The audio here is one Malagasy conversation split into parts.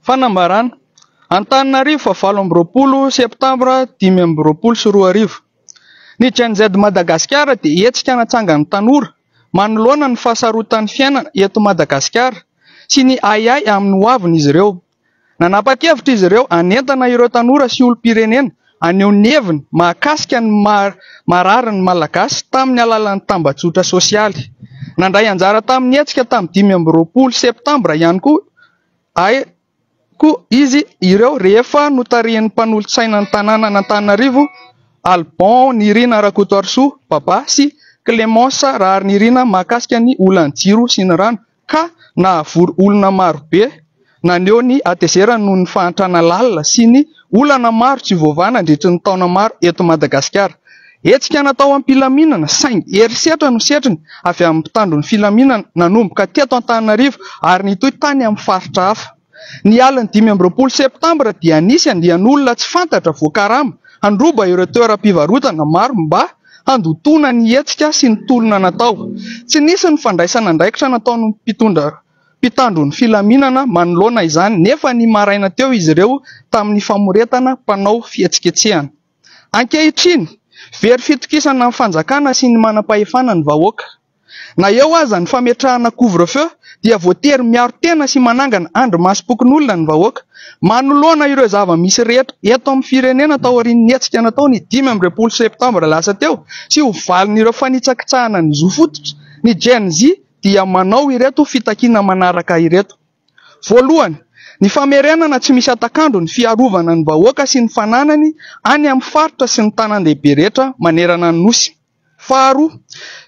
Fanambarana Antananarivo fa 20 septambra 2024. Ny Gen Z Madagasikara dia hetsika natsangan'ny tanora manoloana ny fahasarotan'ny fiainana eto Madagasikara sy ny ayay amin'ny hoaviny izy ireo. Nanapa-kevitra izy ireo anentana ireo tanora sy olom-pirenena aneho ny heviny mahakasika ny marariny malagasy tamin'ny alalan'ny tambazotra sosialy. Nandray anjara tamin'ny hetsika tamin'ny 20 septambra ihany koa izy ireo rehefa notarihan'ny mpanolontsaina ny tanàna n'Antananarivo Albon Nirina Rakotoarsoa Baba sy Clémence Rary Nirina mahakasika ny olanjiro sy ny rano ka nahavory olona maro be naneho ny atezera noho ny fahantrana lalina sy ny olana maro tsy voavana andritra ny taona maro eto Madagasikara. Hetsika natao am-pilaminana saingy herisetra no setriny avy amin'ny mpitandron'ny filaminana nanomboka teto Antananarivo ary nitoy tany amin'ny faritra hafa. Ny aliny 20 septambra dia nisy andian'olona tsy fantatra voakarama handroba ireo toeram-pivarotana maro mba handotona ny hetsika sy ny tolona natao. Tsy nisy ny fandraisana andraikitra nataon'ny mpitandron'ny filaminana manoloana izany nefa ny maraina teo izy ireo tamin'ny famoretana mpanao fihetsiketsehana. Ankehitriny very fitokisana amin'ny fanjakana sy ny manam-pahefana ny vahoaka. Na eo aza ny fametrahana couvre-feu dia voatery miaro tena sy manangana andro masom-pokon'olona ny vahoaka. Manoloana ireo zava-misy rehetra eto amin'ny firenena tao aorian'ny hetsika natao ny 15 septambra lasa teo sy ho valin'ireo fanitsakitsahana ny zo fototra. Ny Gen Z dia manao ireto fitakiana manaraka ireto. Voalohany, ny famerenana tsy misy atakandro ny fiarovana ny vahoaka sy ny fananany any amin'ny faritra sy ny tanan-dehibe rehetra manerana ny nosy. Faharoa,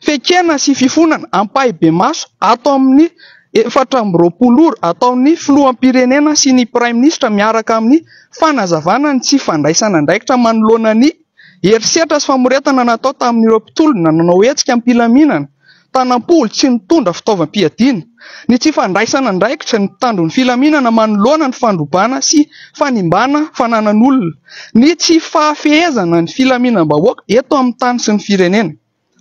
fekena sy fifonana ampahibe maso atao amin'ny 420 ataon'ny filoham-pirenena sy ny Prime Ministra miaraka amin'ny fanazavana ny tsy fandraisana andraikitra manoloana ny herisetra sy famoretana natao tamin'ireo mpitolona nanao hetsika am-pilaminana, tanam-polo sy nitondra fitaovam-piadiana. Ny tsy fandraisana andraikitra ny mpitandron'ny filaminana manoloana ny fandrobana sy fanimbana fananan'olona. Ny tsy fahafehezana ny filaminam-bahoaka eto amin'ny tany sy ny firenena.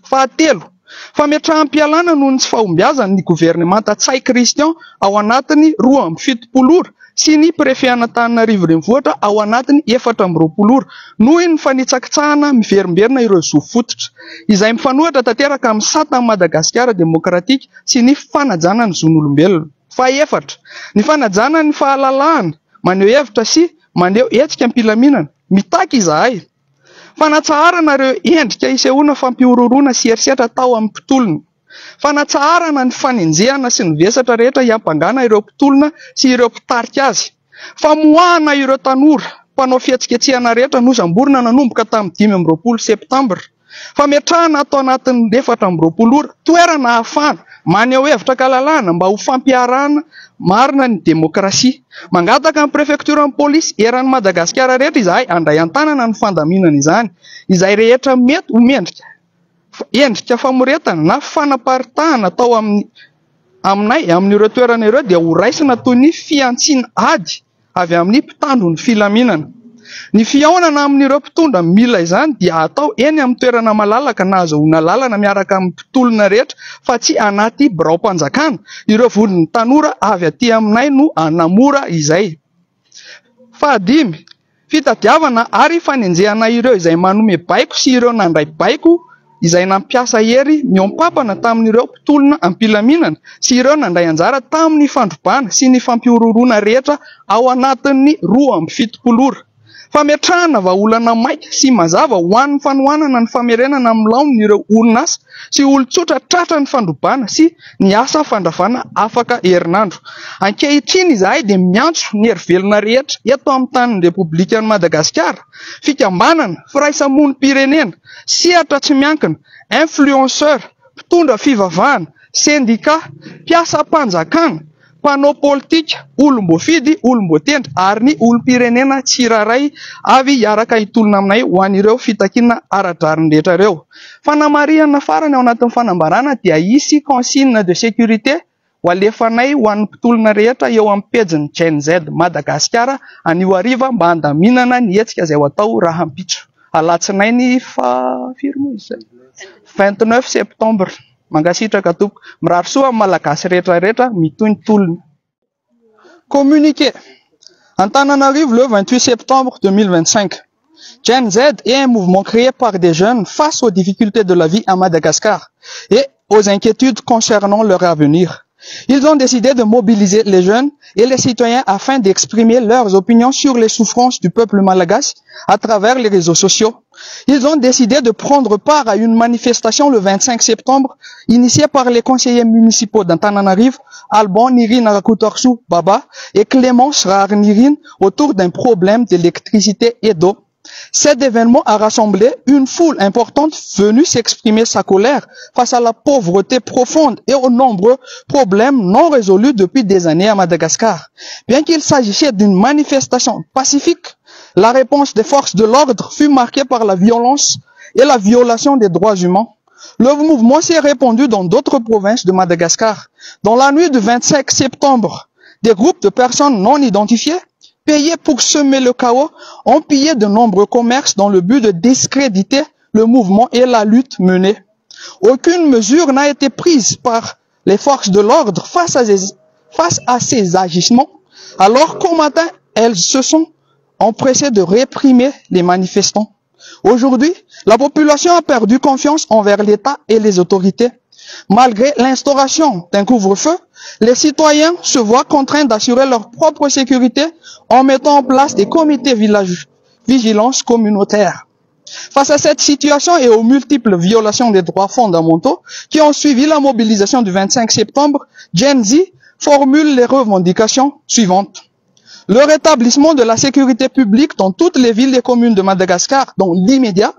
Fahatelo, fametraham-pialana noho ny tsy fahombiazana ny governemanta Tsay Christian ao anatiny 27 sy ny prefet Antananarivo renivohitra ao anatiny 40 noho ny fanitsakitsahana miverimberina ireo zo fototra izay mifanohitra tanteraka amin'ny satan'ny Madagasikara demokratika sy ny fanajana ny zon'olombelona. Fahaefatra, ny fanajana ny fahalalahana maneho hevitra sy maneho hetsika am-pilaminana. Mitaky izahay fanatsaharana ireo endrika isehoana fampiororona sy herisetra tao amin'ny mpitolona. Fanatsaharana ny fanenjehana sy ny vesatra rehetra hiampangana ireo mpitolona sy ireo mpitarika azy. Famoahana ireo tanora mpanao fihetsiketsehana rehetra nosamborina nanomboka tamin'ny 15 septambra. Fametrahana atao anatin'ny 14 toerana ahafahana maneho hevitra kalalahana mba ho fampiarahana marina ny demokrasia. Mangataka amin'ny prefektoran'ny polisy eran'ny Madagasikara rehetra izahay handray an-tanana ny fandaminana izany, izay rehetra mety ho endrika famoretana na fanaparitahana atao aminay amin'ireo toerana ireo dia ho raisina toy ny fiantsiana ady avy amin'ny mpitandron'ny filaminana. Ny fiaonana amin'ireo mpitondra mila izany dia atao eny amin'ny toerana malalaka na azahoana lalana miaraka amin'ny mpitolona rehetra fa tsy anaty birao-panjakana. Ireo volon'ny tanora avy aty aminay no anamora izay. Fahadimy, fitadiavana ary fanenjehana ireo izay manome baiko sy ireo nandray baiko izay nampiasa hery miompapana tamin'ireo mpitolona am-pilaminana sy ireo nandray anjara tamin'ny fandrobana sy ny fampiororona rehetra ao anatin'ny 27. Fametrahana vahaolana maika sy mazava ho an'ny fanohanana ny famerenana amin'ny laon'ireo orinasa sy olon-tsotra tratra ny fandrobana sy ny asa fandravana afaka herinandro. Ankehitriny izahay dia miantso ny herivelona rehetra eto amin'ny tanin'ny Repoblikan'i Madagasikara, fikambanana, firaisamonim-pirenena, sehatra tsy miankina, influenceur, mpitondra fivavahana, sendika, mpiasa-panjakana, mpanao politika, olom-boafidy, olom-boatendry ary ny olom-pirenena tsiraray avy hiaraka hitolona aminay ho an'ireo fitakiana ara-drariny rehetra ireo. Fanamarihana farany ao anatin'ny fanambarana dia hisy consigne de sécurité ho alefanay ho an'ny mpitolona rehetra eo amin'ny pejin'ny Gen Z Madagasikara anio hariva mba handaminana ny hetsika izay ho atao raha ampitso. Alatsinainy 29 septambra. Mangasitraka tompoko, mirary soa amin'ny malagasy rehetra rehetra mitoy ny tolona. Communiqué. Antananarivo le 28 septembre 2025. Gen Z est un mouvement créé par des jeunes face aux difficultés de la vie à Madagascar et aux inquiétudes concernant leur avenir. Ils ont décidé de mobiliser les jeunes et les citoyens afin d'exprimer leurs opinions sur les souffrances du peuple malagasy à travers les réseaux sociaux. Ils ont décidé de prendre part à une manifestation le 25 septembre initiée par les conseillers municipaux d'Antananarivo, Alban Nirina Rakutorsu Baba et Clémence Rar Nirine autour d'un problème d'électricité et d'eau. Cet événement a rassemblé une foule importante venue s'exprimer sa colère face à la pauvreté profonde et aux nombreux problèmes non résolus depuis des années à Madagascar. Bien qu'il s'agissait d'une manifestation pacifique, la réponse des forces de l'ordre fut marquée par la violence et la violation des droits humains. Le mouvement s'est répandu dans d'autres provinces de Madagascar. Dans la nuit du 25 septembre, des groupes de personnes non identifiées payés pour semer le chaos, ont pillé de nombreux commerces dans le but de discréditer le mouvement et la lutte menée. Aucune mesure n'a été prise par les forces de l'ordre face à ces agissements, alors qu'au matin, elles se sont empressées de réprimer les manifestants. Aujourd'hui, la population a perdu confiance envers l'État et les autorités. Malgré l'instauration d'un couvre-feu, les citoyens se voient contraints d'assurer leur propre sécurité en mettant en place des comités vigilance communautaire. Face à cette situation et aux multiples violations des droits fondamentaux qui ont suivi la mobilisation du 25 septembre, Gen Z formule les revendications suivantes. Le rétablissement de la sécurité publique dans toutes les villes et communes de Madagascar dans l'immédiat,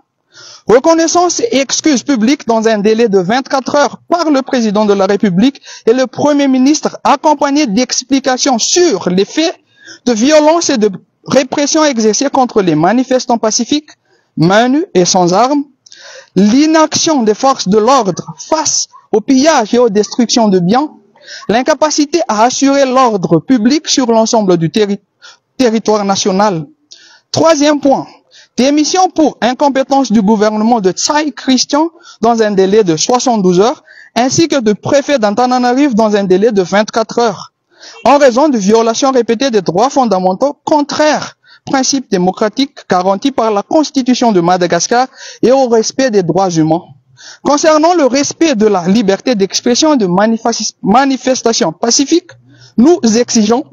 reconnaissance et excuses publiques dans un délai de 24 heures par le président de la République et le Premier ministre accompagnés d'explications sur les faits de violence et de répression exercée contre les manifestants pacifiques, mains nues et sans armes, l'inaction des forces de l'ordre face au pillage et aux destructions de biens, l'incapacité à assurer l'ordre public sur l'ensemble du territoire national. Troisième point, démission pour incompétence du gouvernement de Tsai Christian dans un délai de 72 heures, ainsi que du préfet d'Antananarivo dans un délai de 24 heures, en raison de violations répétées des droits fondamentaux contraires aux principes démocratiques garantis par la Constitution de Madagascar et au respect des droits humains. Concernant le respect de la liberté d'expression et de manifestation pacifique, nous exigeons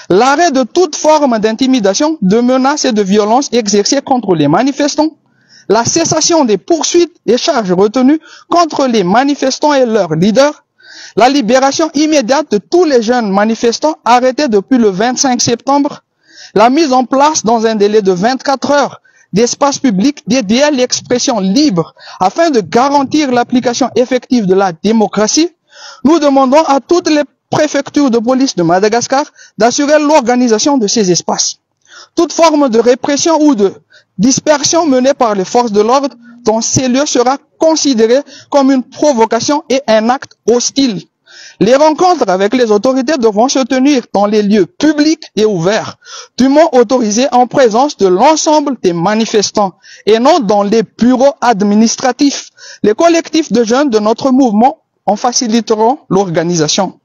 l'arrêt de toute forme d'intimidation, de menaces et de violence exercées contre les manifestants, la cessation des poursuites et charges retenues contre les manifestants et leurs leaders, la libération immédiate de tous les jeunes manifestants arrêtés depuis le 25 septembre, la mise en place dans un délai de 24 heures d'espaces publics dédiés à l'expression libre afin de garantir l'application effective de la démocratie. Nous demandons à toutes les préfectures de police de Madagascar d'assurer l'organisation de ces espaces. Toute forme de répression ou de dispersion menée par les forces de l'ordre dans ces lieux sera considérée comme une provocation et un acte hostile. Les rencontres avec les autorités devront se tenir dans les lieux publics et ouverts, dûment autorisés en présence de l'ensemble des manifestants et non dans les bureaux administratifs. Les collectifs de jeunes de notre mouvement en faciliteront l'organisation.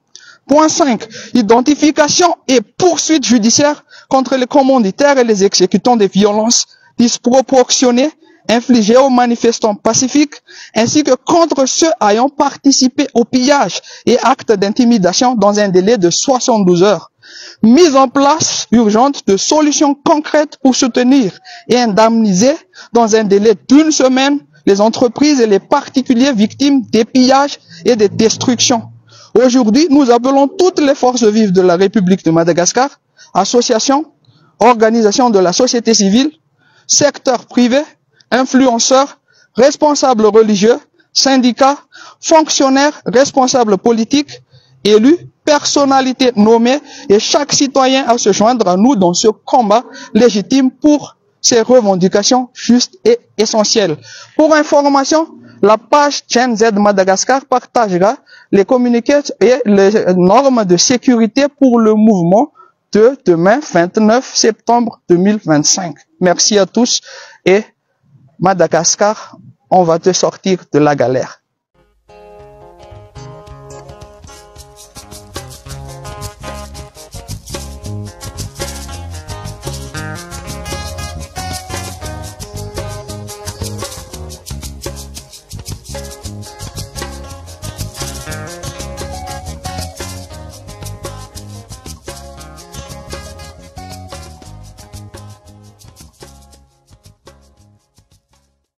Point 5. Identification et poursuite judiciaire contre les commanditaires et les exécutants des violences disproportionnées infligées aux manifestants pacifiques, ainsi que contre ceux ayant participé au pillage et actes d'intimidation dans un délai de 72 heures. Mise en place urgente de solutions concrètes pour soutenir et indemniser dans un délai d'1 semaine les entreprises et les particuliers victimes des pillages et des destructions. Aujourd'hui, nous appelons toutes les forces vives de la République de Madagascar, associations, organisations de la société civile, secteur privé, influenceurs, responsables religieux, syndicats, fonctionnaires, responsables politiques, élus, personnalités nommées et chaque citoyen à se joindre à nous dans ce combat légitime pour ces revendications justes et essentielles. Pour information, la page Gen Z Madagascar partagera les communiqués et les normes de sécurité pour le mouvement de demain 29 septembre 2025. Merci à tous et Madagascar, on va te sortir de la galère.